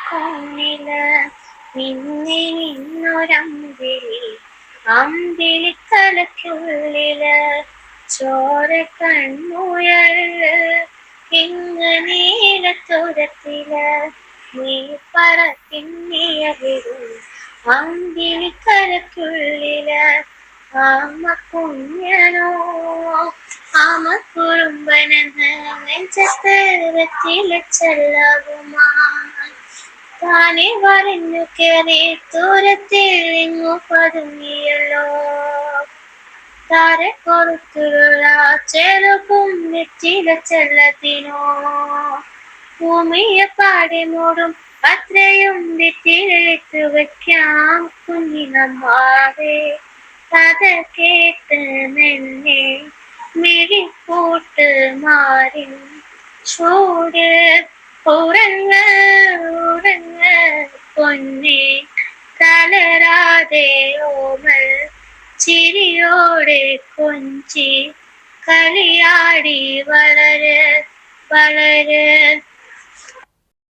കോണില് നിന്നെ നിന്നൊരമ്പിളി അമ്പിളിക്കലയ്ക്കുള്ളില് ചോര കൺമുയല് ഇങ്ങനീലത്തുരത്തില് നീ പറത്തിന്നിയ വിടും അമ്പിളിക്കലയ്ക്കുള്ളില് ആമ കുഞ്ഞനോ ആമ കുറുമ്പനെന്ന് നെഞ്ചത്ത് വെച്ചിലച്ചെല്ലാവുമാൻ താനെ വരഞ്ഞു കയറി ദൂരത്തിൽ ഇങ്ങു പതുങ്ങിയല്ലോ താരെ കൊറുത്തുള്ള ചെറുപ്പും നെറ്റില ചെല്ലത്തിനോ ഭൂമിയെ പാടി മൂടും അത്രയും നെറ്റിലിട്ട് വയ്ക്കാം കുഞ്ഞിനമ്മാവേ കഥ കേട്ട് നിന്നെ മിഴിക്കൂട്ട് മാറി ചൂട് ഉറങ്ങ് ഉറങ്ങ് പൊന്നെ തളരാതെ ഓമൽ ചിരിയോടെ കൊഞ്ചി കളിയാടി വളര് വളര്